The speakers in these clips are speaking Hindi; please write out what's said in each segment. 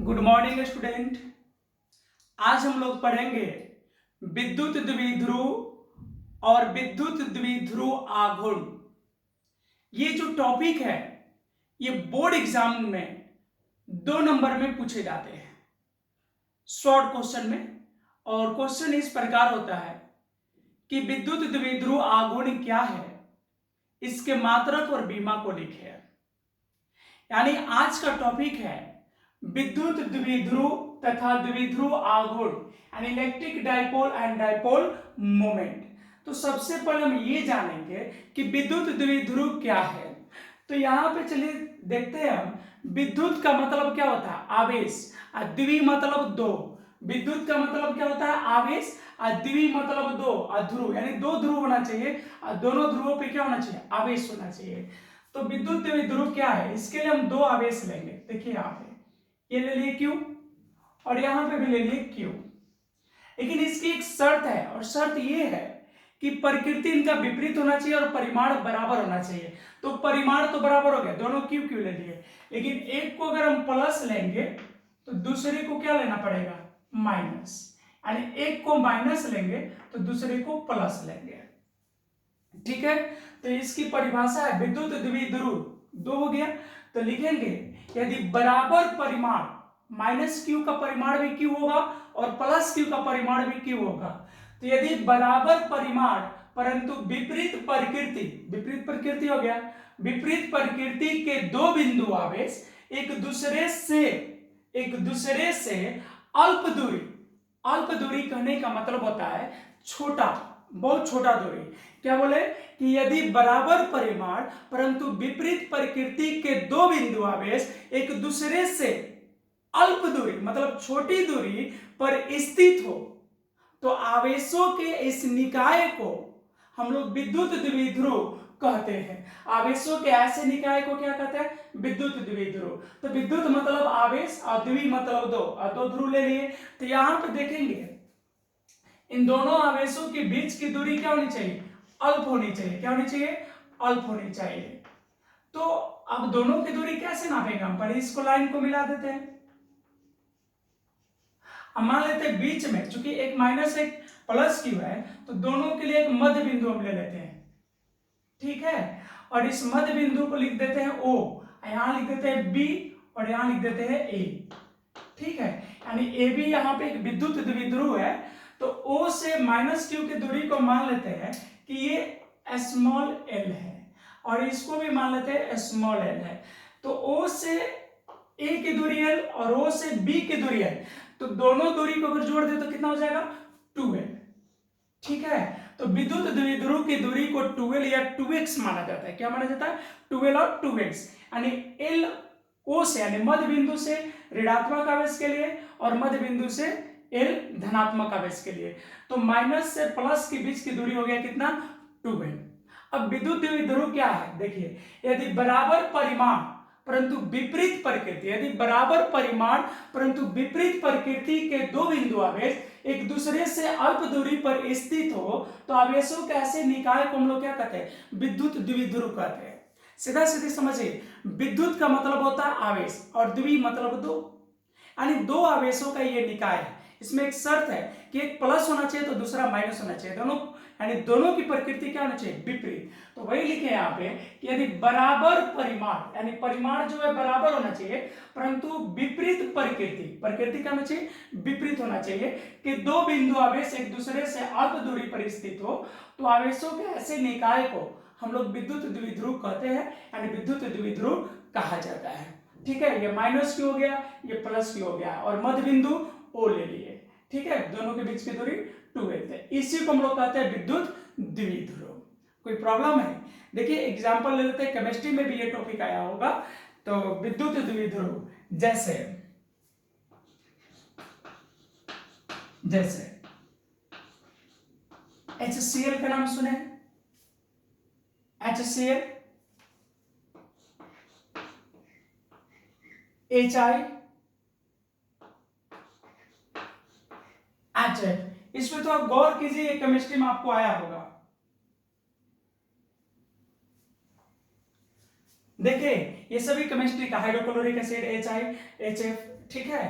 Good morning student. आज हम लोग पढ़ेंगे विद्युत द्विध्रुव और विद्युत द्विध्रुव आघूर्ण। ये जो टॉपिक है ये बोर्ड एग्जाम में 2 नंबर में पूछे जाते हैं शॉर्ट क्वेश्चन में। और क्वेश्चन इस प्रकार होता है कि विद्युत द्विध्रुव आघूर्ण क्या है, इसके मात्रक और बीमा को लिखे। यानी आज का टॉपिक है विद्युत द्विध्रुव तथा द्विध्रुव आघूर्ण यानी electric dipole and dipole moment. तो सबसे पहले हम ये जानेंगे कि विद्युत द्विध्रुव क्या है। तो यहाँ पे चलिए देखते हैं हम। विद्युत का मतलब क्या होता है? आवेश। और द्वि मतलब दो। विद्युत का मतलब क्या होता है? आवेश। और द्वि मतलब दो। और ध्रुव यानी दो ध्रुव होना चाहिए और दोनों ध्रुवों पे क्या होना चाहिए? आवेश होना चाहिए। तो विद्युत द्विध्रुव क्या है? इसके लिए हम दो आवेश लेंगे। देखिए यहाँ पे ये ले लिए Q और यहां पे भी ले लिए Q। लेकिन इसकी एक शर्त है और शर्त ये है कि प्रकृति इनका विपरीत होना चाहिए और परिमाण बराबर होना चाहिए। तो परिमाण तो बराबर हो गया, दोनों Q Q ले लिए। लेकिन एक को अगर हम प्लस लेंगे तो दूसरे को क्या लेना पड़ेगा? माइनस। यानी एक को माइनस लेंगे तो दूसरे को प्लस लेंगे। ठीक है, तो इसकी परिभाषा है विद्युत द्विध्रुव। दो हो गया तो लिखेंगे यदि बराबर परिमाण, माइनस क्यू का परिमाण भी क्यू होगा और प्लस क्यू का परिमाण भी क्यू होगा। तो यदि बराबर परिमाण परंतु विपरीत प्रकृति, विपरीत प्रकृति हो गया, विपरीत प्रकृति के दो बिंदु आवेश एक दूसरे से अल्प दूरी, अल्प दूरी कहने का मतलब होता है छोटा, बहुत छोटा दूरी। क्या बोले कि यदि बराबर परिमाण परंतु विपरीत प्रकृति के दो बिंदु आवेश एक दूसरे से अल्प दूरी मतलब छोटी दूरी पर स्थित हो तो आवेशों के इस निकाय को हम लोग विद्युत द्विध्रुव कहते हैं। आवेशों के ऐसे निकाय को क्या कहते हैं? विद्युत द्विध्रुव। तो विद्युत मतलब आवेश और द्वि मतलब दो, और दो ध्रुव ले लिए। तो यहां पे देखेंगे इन दोनों आवेशों के बीच की दूरी क्या होनी चाहिए? अल्प होनी चाहिए। क्या होनी चाहिए? अल्प होनी चाहिए। तो अब दोनों की दूरी कैसे नापेंगे हम? पहले इसको लाइन को मिला देते हैं। अब मान लेते हैं बीच में चूंकि एक माइनस एक प्लस क्यू है तो दोनों के लिए एक मध्य बिंदु हम ले लेते हैं। ठीक है, और इस मध्य बिंदु को लिख देते हैं O, यहां लिख देते हैं B और यहां लिख देते हैं A। ठीक है, यानी AB यहां पे एक विद्युत द्विध्रुव है। तो O से माइनस क्यू की दूरी को मान लेते हैं कि ये स्मॉल l है और इसको भी मान लेते हैं स्मॉल l है। तो O से A की दूरी l और O से B की दूरी l, तो दोनों दूरी को अगर जोड़ दे तो कितना हो जाएगा? 2l। ठीक है, तो विद्युत द्विध्रुव की दूरी को 2l या 2x माना जाता है। क्या माना जाता है? 2l और 2x। यानी l O से यानी मध्य बिंदु से ऋणात्मक आवेश के लिए और मध्य बिंदु से L धनात्मक आवेश के लिए। तो माइनस से प्लस के बीच की दूरी हो गया कितना? 2l। अब विद्युत द्विध्रुव क्या है? देखिए यदि बराबर परिमाण परंतु विपरीत प्रकृति, यदि बराबर परिमाण परंतु विपरीत प्रकृति के दो बिंदु आवेश एक दूसरे से अल्प दूरी पर स्थित हो तो आवेशों के ऐसे निकाय को हम लोग क्या कहते हैं? विद्युत द्विध्रुव कहते हैं। सीधा सीधे समझिए, विद्युत का मतलब होता है आवेश और द्वि मतलब दो, यानी दो आवेशों का ये निकाय है। इसमें एक शर्त है कि एक प्लस होना चाहिए तो दूसरा माइनस होना चाहिए, दोनों यानी दोनों की प्रकृति क्या होना चाहिए? विपरीत। तो वही लिखे यहाँ पे कि यदि बराबर परिमाण यानी परिमाण जो है बराबर होना चाहिए परंतु विपरीत प्रकृति, प्रकृति क्या होना चाहिए? विपरीत होना चाहिए कि दो बिंदु आवेश एक दूसरे से अल्प दूरी पर स्थित हो तो आवेशों के ऐसे निकाय को हम लोग विद्युत द्विध्रुव कहते हैं, यानी विद्युत द्विध्रुव कहा जाता है। ठीक है, ये माइनस क्यू हो गया, ये प्लस क्यू हो गया और मध्य बिंदु O ले लिए। ठीक है, दोनों के बीच की दूरी 2l है। इसी को हम लोग कहते हैं विद्युत द्विध्रुव। कोई प्रॉब्लम है? देखिए एग्जांपल ले लेते हैं, केमिस्ट्री में भी ये टॉपिक आया होगा। तो विद्युत द्विध्रुव जैसे जैसे HCl का नाम सुने? HCl, HI, HF। इसमें तो आप गौर कीजिए, केमिस्ट्री में आपको आया होगा। देखिए ये सभी केमिस्ट्री का हाइड्रोक्लोरिक एसिड HI HF ठीक है,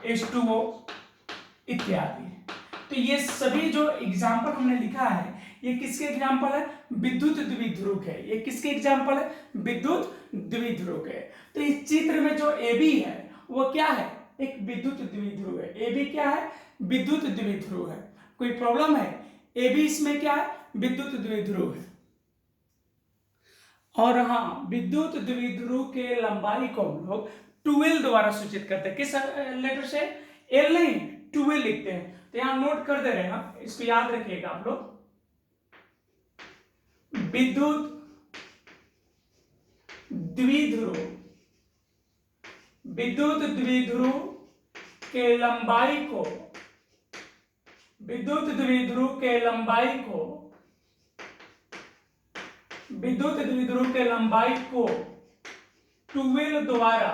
H2O इत्यादि। तो ये सभी जो एग्जाम्पल हमने लिखा है ये किसके एग्जाम्पल है? विद्युत द्विध्रुव के। ये किसके एग्जाम्पल है? विद्युत द्विध्रुव के। तो इस चित्र में जो AB है वो क्या है? एक विद्युत द्विध्रुव है। AB क्या है? विद्युत द्विध्रुव है। कोई प्रॉब्लम है? AB इसमें क्या है? विद्युत द्विध्रुव है। और हाँ, विद्युत द्विध्रुव के लंबाई को हम लोग 2L द्वारा सूचित करते हैं। किस लेटर से? L नहीं, 2L लिखते हैं। तो यहां नोट कर दे रहे हैं हम, इसको याद रखिएगा आप लोग। विद्युत द्विध्रुव, विद्युत द्विध्रुव के लंबाई को, विद्युत द्विध्रुव के लंबाई को, विद्युत द्विध्रुव के लंबाई को 2L द्वारा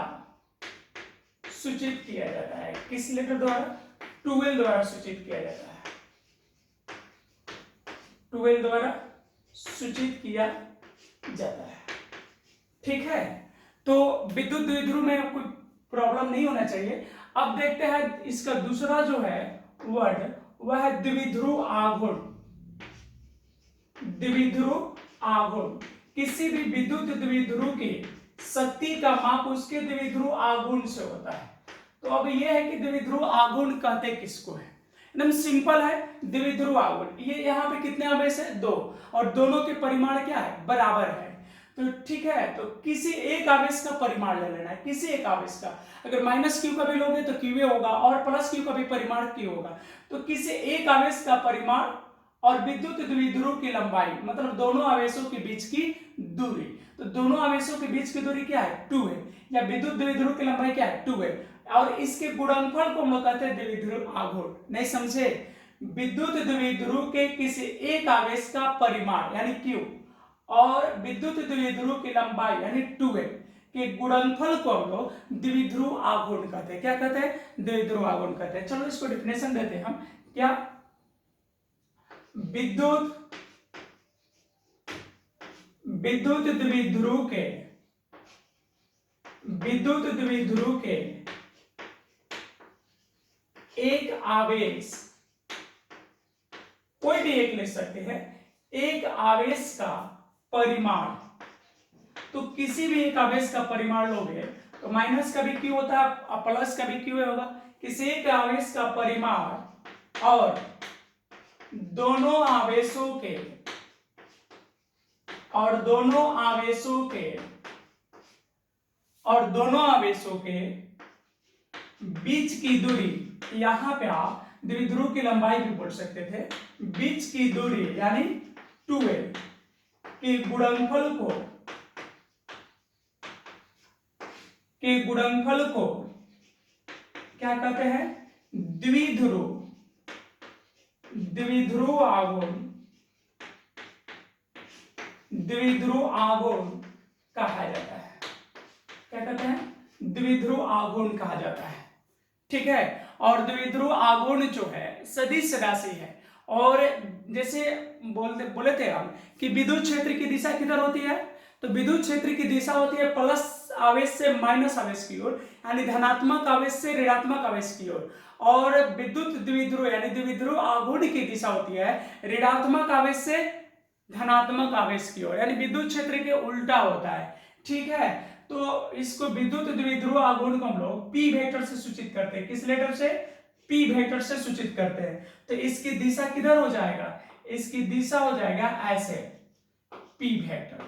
सूचित किया जाता है। किस लेटर द्वारा? 2L द्वारा सूचित किया जाता है। 2L द्वारा सूचित किया जाता है। ठीक है, तो विद्युत द्विध्रुव में कोई प्रॉब्लम नहीं होना चाहिए। अब देखते हैं इसका दूसरा जो है वर्ड, वह है द्विध्रुव आघूर्ण। द्विध्रुव आघूर्ण, किसी भी विद्युत द्विध्रुव की शक्ति का माप उसके द्विध्रुव आघूर्ण से होता है। तो अब यह है कि द्विध्रुव आघूर्ण कहते किसको है? एकदम सिंपल है, द्विध्रुव आघूर्ण। ये यहाँ पे कितने आवेश है? 2, और दोनों के परिमाण क्या है? बराबर है। तो ठीक है, तो किसी एक आवेश का परिमाण ले लेना है, किसी एक आवेश का। अगर माइनस क्यू का भी लोगे तो क्यू होगा, और प्लस क्यू का भी परिमाण क्यू होगा। तो किसी एक आवेश का परिमाण और विद्युत द्विध्रुव की लंबाई, मतलब दोनों आवेशों के बीच की दूरी। तो दोनों आवेशों के बीच की दूरी क्या है? 2 है, या विद्युत द्विध्रुव की लंबाई क्या है? 2 है, और इसके गुणनफल को हम लोग कहते हैं द्विध्रुव आघूर्ण। नहीं समझे? विद्युत द्विध्रुव के किसी एक आवेश का परिमाण यानी Q और विद्युत द्विध्रुव की लंबाई यानी 2L के गुणनफल को हम लोग द्विध्रुव आघूर्ण कहते हैं। क्या कहते हैं? द्विध्रुव आघूर्ण कहते हैं। चलो इसको डिफिनेशन देते हैं हम। क्या? विद्युत द्विध्रुव के, विद्युत द्विध्रुव के एक आवेश, कोई भी एक ले सकते हैं, एक आवेश का परिमाण। तो किसी भी एक आवेश का परिमाण लोगे तो माइनस का भी क्यू होता है और प्लस का भी क्यू होगा। किसी एक आवेश का परिमाण और दोनों आवेशों के, और दोनों आवेशों के, और दोनों आवेशों के बीच की दूरी, यहां पे आप द्विध्रुव की लंबाई भी बोल सकते थे, बीच की दूरी यानी 2L के गुणनफल को, के गुणनफल को क्या कहते हैं? द्विध्रुव, द्विध्रुव आघूर्ण, द्विध्रुव आघूर्ण कहा जाता है। क्या कहते हैं? द्विध्रुव आघूर्ण कहा जाता है। ठीक है, और द्विध्रुव आघूर्ण जो है सदिश राशि है। और जैसे बोले थे हम कि विद्युत क्षेत्र की दिशा किधर होती है? तो विद्युत क्षेत्र की दिशा होती है प्लस आवेश से माइनस आवेश की ओर, यानी धनात्मक आवेश से ऋणात्मक आवेश की ओर। और विद्युत द्विध्रुव यानी द्विध्रुव आघूर्ण की दिशा होती है ऋणात्मक आवेश से धनात्मक आवेश की ओर, यानी विद्युत क्षेत्र के उल्टा होता है। ठीक है, तो इसको विद्युत द्विध्रुव आघूर्ण को हम लोग P वेक्टर से सूचित करते हैं। किस लेटर से? P वेक्टर से सूचित करते हैं। तो इसकी दिशा किधर हो जाएगा? इसकी दिशा हो जाएगा ऐसे, P वेक्टर।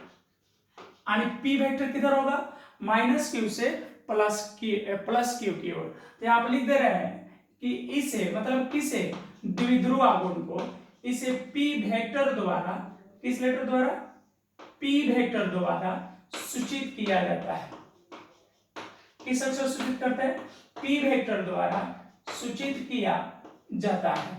यानी P वेक्टर किधर होगा? माइनस क्यू से प्लस क्यू की ओर। तो यहाँ पर लिख दे रहे हैं कि इसे, मतलब किसे? द्विध्रुव आघूर्ण को इसे P वेक्टर द्वारा, किस लेटर द्वारा? P वेक्टर द्वारा सूचित किया जाता है। किस अक्षर सूचित करते हैं? P वेक्टर द्वारा सूचित किया जाता है।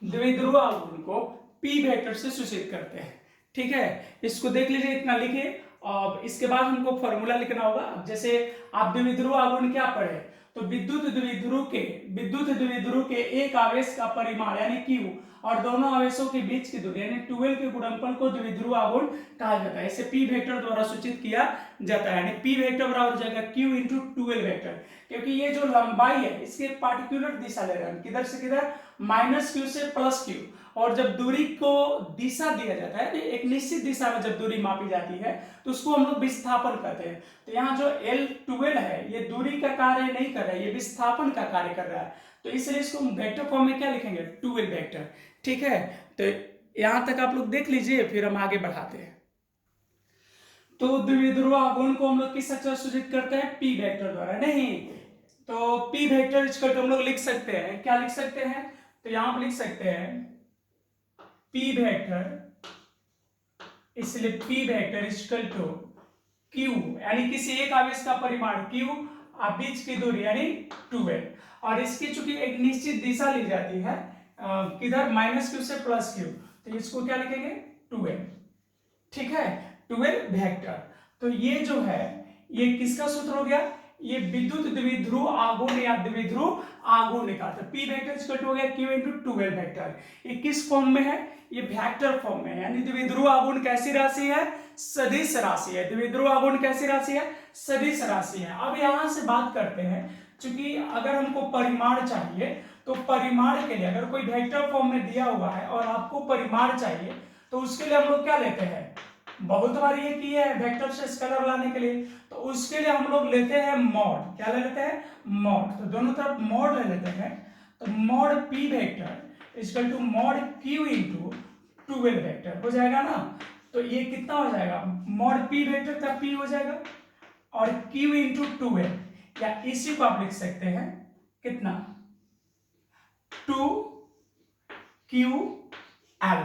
द्विध्रुव आघूर्ण को P वेक्टर से सूचित करते हैं। ठीक है, इसको देख लीजिए, इतना लिखिए। और इसके बाद हमको फॉर्मूला लिखना होगा। जैसे आप द्विध्रुव आघूर्ण क्या पढ़े? तो विद्युत द्विध्रुव के एक आवेश का परिमाण यानी Q और दोनों आवेशों के बीच की दूरी यानी 12 के गुणनफल को द्विध्रुव आघूर्ण कहा जाता है। इसे P वेक्टर द्वारा सूचित किया जाता है, यानी P वेक्टर बराबर हो जाएगा Q इंटू 12 वेक्टर, क्योंकि ये जो लंबाई है इसके पार्टिकुलर दिशा ले रहे हैं, किधर से किधर, -Q से +Q। और जब दूरी को दिशा दिया जाता है, एक निश्चित दिशा में जब दूरी मापी जाती है तो उसको हम लोग विस्थापन कहते हैं। तो यहाँ जो L12 है ये दूरी का कार्य नहीं कर रहा है, ये विस्थापन का कार्य कर रहा है, तो इसलिए इसको हम वेक्टर फॉर्म में क्या लिखेंगे, 12 वेक्टर। ठीक है, तो यहां तक आप लोग देख लीजिए, फिर हम आगे बढ़ाते हैं। तो द्विध्रुव आघूर्ण को हम लोग किस अक्षर से सूचित करते हैं, P वेक्टर द्वारा। नहीं तो P वेक्टर इसको हम लोग लिख सकते हैं, क्या लिख सकते हैं, तो यहां पर लिख सकते हैं P वेक्टर, इसलिए P vector equal to Q यानी किसी एक आवेश का परिमाण Q और बीच की दूरी यानी 12, और इसकी चूंकि एक निश्चित दिशा ली जाती है किधर, -Q से +Q, तो इसको क्या लिखेंगे, 12। ठीक है, 12 वेक्टर। तो ये जो है ये किसका सूत्र हो गया, ये विद्युत द्विध्रुव आघूर्ण या द्विध्रुव आघूर्ण का। तो P वेक्टर इक्वल हो गया Q इंटू 12 वेक्टर। ये किस फॉर्म में है, ये वेक्टर फॉर्म में है, यानी द्विध्रुव आघूर्ण कैसी राशि है, सदिश राशि है। द्विध्रुव आघूर्ण कैसी राशि है, सदिश राशि है। अब यहां से बात करते हैं, क्योंकि अगर हमको परिमाण चाहिए तो परिमाण के लिए अगर कोई वेक्टर फॉर्म में दिया हुआ है और आपको परिमाण चाहिए तो उसके लिए हम लोग क्या लेते हैं, बहुत बार ये किया है वेक्टर से स्केलर लाने के लिए, तो उसके लिए हम लोग लेते हैं मॉड। क्या ले लेते हैं, मॉड। तो दोनों तरफ मॉड ले लेते हैं, तो mod P vector equal to mod Q into 12 vector हो जाएगा ना। तो ये कितना हो जाएगा, मॉड P वेक्टर का P हो जाएगा और Q इंटू 12, या इसी को आप लिख सकते हैं कितना, 2QL।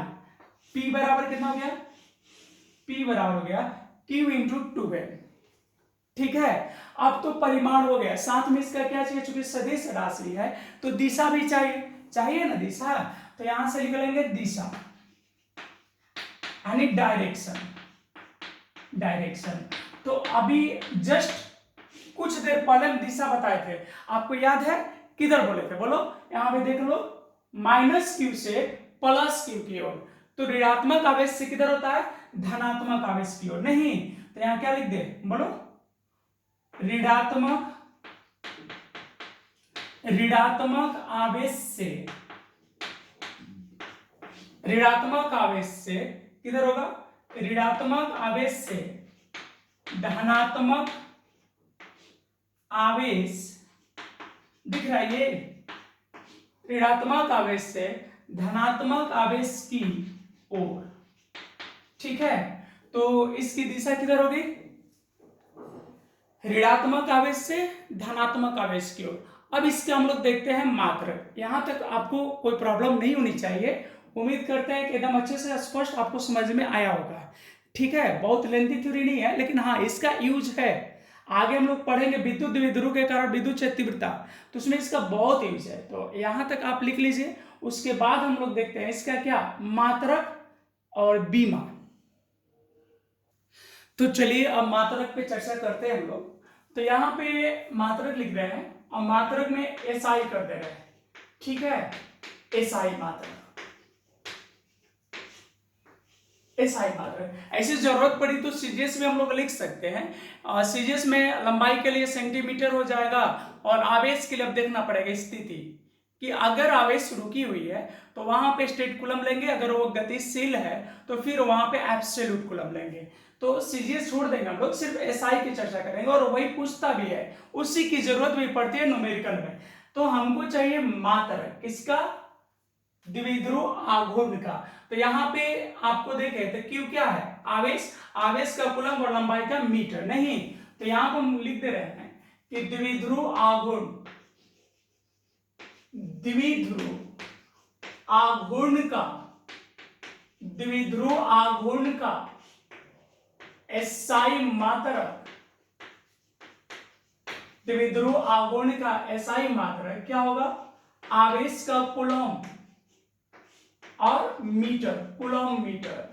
P बराबर कितना हो गया, P बराबर हो गया Q इंटू 12। ठीक है, अब तो परिमाण हो गया, साथ में इसका क्या चाहिए, चूंकि सदिश राशि है तो दिशा भी चाहिए ना दिशा, तो यहां से लिख लेंगे दिशा यानी डायरेक्शन। तो अभी जस्ट कुछ देर पहले हम दिशा बताए थे, आपको याद है, किधर बोले थे, बोलो, यहां पे देख लो, -Q से +Q की ओर। तो ऋणात्मक आवेश से किधर होता है, धनात्मक आवेश की ओर। नहीं तो यहां क्या लिख दे, बोलो, ऋणात्मक आवेश से किधर होगा, ऋणात्मक आवेश से धनात्मक आवेश, दिख रहा है ये, ऋणात्मक आवेश से धनात्मक आवेश की ओर। ठीक है, तो इसकी दिशा किधर होगी, ऋणात्मक आवेश से धनात्मक आवेश की ओर। अब इसके हम लोग देखते हैं मात्रक। यहां तक आपको कोई प्रॉब्लम नहीं होनी चाहिए, उम्मीद करते हैं कि एकदम अच्छे से स्पष्ट आपको समझ में आया होगा। ठीक है, बहुत लेंथी थ्योरी नहीं है, लेकिन हाँ इसका यूज है, आगे हम लोग पढ़ेंगे विद्युत द्विध्रुव के कारण विद्युत क्षेत्र तीव्रता, तो उसमें इसका बहुत यूज है। तो यहां तक आप लिख लीजिए, उसके बाद हम लोग देखते हैं इसका क्या, मात्रक और बीमा। तो चलिए अब मात्रक पे चर्चा करते हैं हम लोग। तो यहाँ पे मात्रक लिख रहे हैं और मात्रक में SI कर दे रहे हैं। ठीक है, SI मात्रक, ऐसी जरूरत पड़ी तो सीजीएस में हम लोग लिख सकते हैं। सीजीएस में लंबाई के लिए सेंटीमीटर हो जाएगा, और आवेश के लिए अब देखना पड़ेगा स्थिति कि अगर आवेश रुकी हुई है तो वहां पे स्टेट कूलम लेंगे, अगर वो गतिशील है तो फिर वहां पे एब्सोल्यूट कूलम लेंगे। तो सीजीएस छोड़ देंगे हम लोग, सिर्फ एसआई की चर्चा करेंगे, और वही पूछता भी है, उसी की जरूरत भी पड़ती है न्यूमेरिकल में। तो हमको चाहिए मात्रक किसका, द्विध्रुव आघूर्ण का। तो यहाँ पे आपको देखे तो क्यू क्या है, आवेश, आवेश का कूलम और लंबाई का मीटर। नहीं तो यहाँ पर हम लिख दे रहे हैं कि द्विध्रुव आघूर्ण, द्विध्रुव आघूर्ण का एसआई मात्रक, द्विध्रुव आघूर्ण का एसआई मात्रक क्या होगा, आवेश का कूलम और मीटर, कूलम मीटर।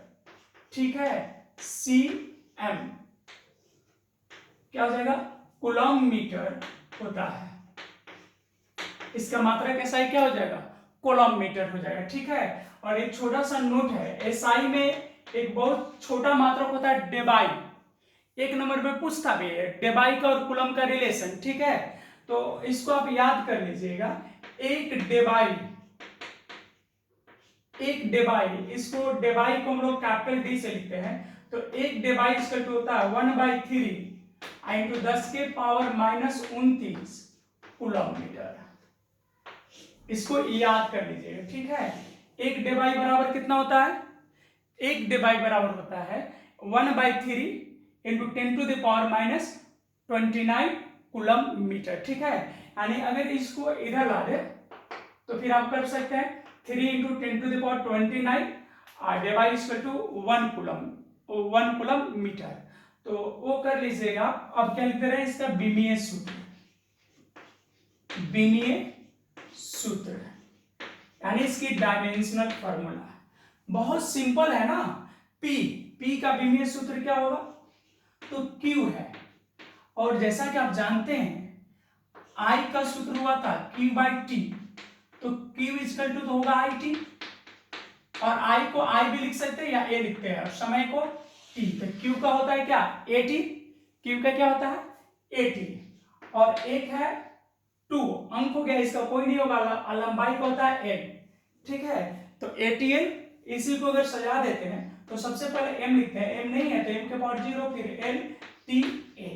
ठीक है, CM क्या हो जाएगा, कूलम मीटर होता है। इसका मात्रक SI क्या हो जाएगा, कूलम्ब मीटर हो जाएगा। ठीक है, और एक छोटा सा नोट है, SI में एक बहुत छोटा मात्रक होता है डेबाई, एक नंबर पे पूछता भी है डेबाई का और कूलम्ब का रिलेशन। ठीक है, तो इसको आप याद कर लीजिएगा, एक डेबाई, इसको डेबाई को हम लोग कैपिटल डी से लिखते हैं, तो एक डेबाई इसका होता है 1/3 इंटू 10 के पावर माइनस 29 कूलम्ब मीटर। इसको याद कर लीजिएगा। ठीक है, एक डेबाई बराबर कितना होता है, एक डेबाई बराबर होता है 1/3 इंटू 10⁻⁻29 कूलम्ब मीटर। ठीक है, यानी अगर इसको इधर ला दे तो फिर आप कर सकते हैं 3 into 10⁻29 divide equal to 1 coulomb metre. तो वो कर लीजिएगा। अब क्या लिखते रहे, इसका विमीय सूत्र यानी इसकी डायमेंशनल फॉर्मूला बहुत सिंपल है ना। पी का विमीय सूत्र क्या होगा, तो Q है, और जैसा कि आप जानते हैं I का सूत्र हुआ था Q/T, तो Q इक्वल टू तो होगा IT, और I को I भी लिख सकते हैं या A लिखते हैं, और समय को T, तो Q का होता है क्या, AT, Q का क्या होता है AT, और एक है 2 अंक हो गया, इसका कोई नहीं होगा, लंबाई का होता है L। ठीक है, तो ATL, इसी को अगर सजा देते हैं तो सबसे पहले M लिखते हैं, M नहीं है तो M के पावर 0, फिर LTA।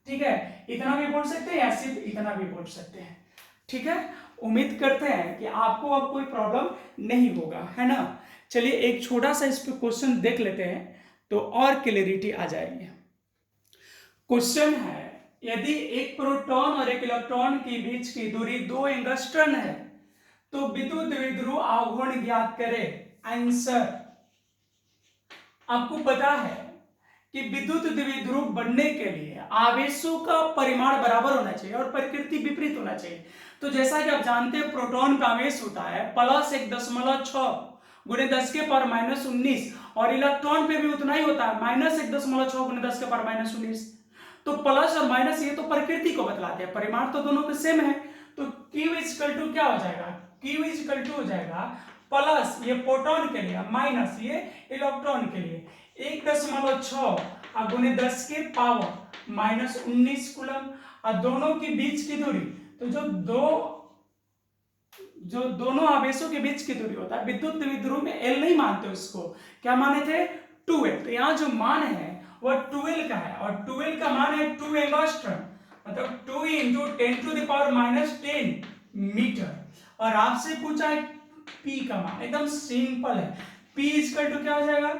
ठीक है, इतना भी बोल सकते हैं या सिर्फ इतना भी बोल सकते हैं। ठीक है, उम्मीद करते हैं कि आपको अब कोई प्रॉब्लम नहीं होगा, है ना। चलिए एक छोटा सा इस पे क्वेश्चन देख लेते हैं तो और क्लैरिटी आ जाएगी। क्वेश्चन है, यदि एक प्रोटॉन और एक इलेक्ट्रॉन के बीच की दूरी 2 एंगस्ट्रॉन है तो विद्युत द्विध्रुव आघूर्ण ज्ञात करें। आंसर, आपको पता है कि विद्युत द्विध्रुव बनने के लिए आवेशों का परिमाण बराबर होना चाहिए और प्रकृति विपरीत होना चाहिए। तो जैसा कि आप जानते हैं प्रोटॉन का आवेश होता है +1.6 गुणे 10 के पावर माइनस 19, और इलेक्ट्रॉन पे भी उतना ही होता है -1.6 गुणे 10 के पावर माइनस 19। तो प्लस और माइनस ये तो प्रकृति को बतलाते हैं, परिमाण तो दोनों के सेम है। तो Q इक्वल टू क्या हो जाएगा, Q इक्वल टू हो जाएगा प्लस ये प्रोटॉन के लिए माइनस ये इलेक्ट्रॉन के लिए 1.6 गुणे 10 के पावर माइनस 19 कूलम्ब, और दोनों के बीच की दूरी, तो जो दोनों आवेशों के बीच की दूरी होता है, विद्युत द्विध्रुव में L नहीं मानते उसको, क्या माने थे 2L, तो यहाँ जो मान है वह 2L का है, और 2L का मान है 2 एंगस्ट्रॉम, मतलब 2 इंटू 10⁻⁻10 मीटर। और आपसे पूछा है P का मान, एकदम सिंपल है, P इक्वल टू क्या हो जाएगा,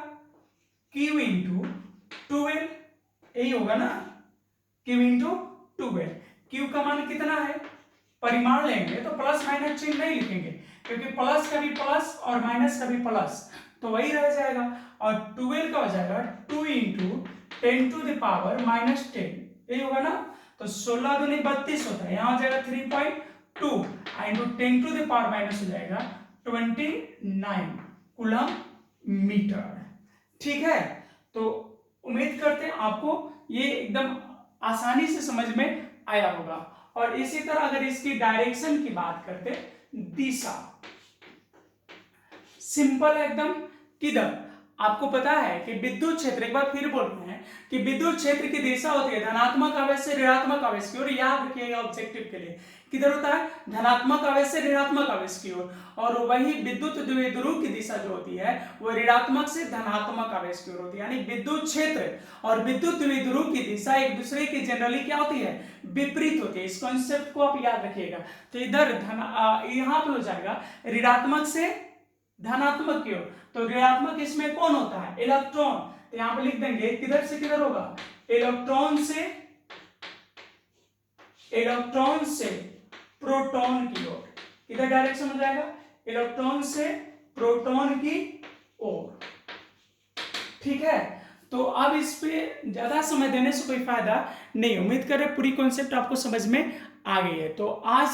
Q इंटू 2L, यही होगा ना, Q इंटू 2L। Q का मान कितना है, परिमाण लेंगे तो प्लस माइनस चिन्ह नहीं लिखेंगे, क्योंकि प्लस का भी प्लस और माइनस का भी प्लस, तो वही रह जाएगा, और 2L का हो जाएगा 2 इंटू 10⁻⁻10, यही होगा ना। तो 16 दूनी 32 होता है, यहाँ हो जाएगा 3.2 इंटू 10⁻⁻, हो जाएगा 29 कूलम्ब मीटर। ठीक है, तो उम्मीद करते हैं आपको ये एकदम आसानी से समझ में आया होगा। और इसी तरह अगर इसकी डायरेक्शन की बात करते, दिशा सिंपल है एकदम। किधर, आपको पता है कि विद्युत क्षेत्र, एक बार फिर बोलते हैं कि विद्युत क्षेत्र की दिशा होती है धनात्मक आवेश से ऋणात्मक आवेश की ओर, याद रखिएगा ऑब्जेक्टिव के लिए, किधर होता है, धनात्मक आवेश से ऋणात्मक आवेश की ओर, और वही विद्युत द्विध्रुव की दिशा जो होती है वो ऋणात्मक से धनात्मक आवेश की ओर होती है। यानी विद्युत क्षेत्र और विद्युत द्विध्रुव की दिशा एक दूसरे की जनरली क्या होती है, विपरीत होती है। इस कॉन्सेप्ट को आप याद रखिएगा। तो इधर यहाँ पे हो जाएगा ऋणात्मक से धनात्मक की ओर, तो ऋणात्मक इसमें कौन होता है, इलेक्ट्रॉन, तो यहां पे लिख देंगे किधर से किधर होगा, इलेक्ट्रॉन से प्रोटॉन की ओर, किधर डायरेक्शन हो जाएगा, इलेक्ट्रॉन से प्रोटॉन की ओर। ठीक है, तो अब इस पे ज्यादा समय देने से कोई फायदा नहीं। उम्मीद करें पूरी कॉन्सेप्ट आपको समझ में आ गई है। तो आज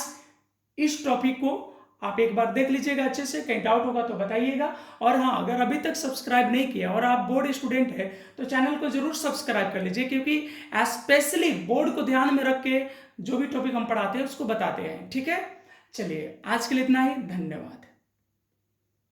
इस टॉपिक को आप एक बार देख लीजिएगा अच्छे से, कहीं डाउट होगा तो बताइएगा। और हाँ, अगर अभी तक सब्सक्राइब नहीं किया और आप बोर्ड स्टूडेंट है तो चैनल को जरूर सब्सक्राइब कर लीजिए, क्योंकि स्पेशली बोर्ड को ध्यान में रख के जो भी टॉपिक हम पढ़ाते हैं उसको बताते हैं। ठीक है, चलिए आज के लिए इतना ही, धन्यवाद।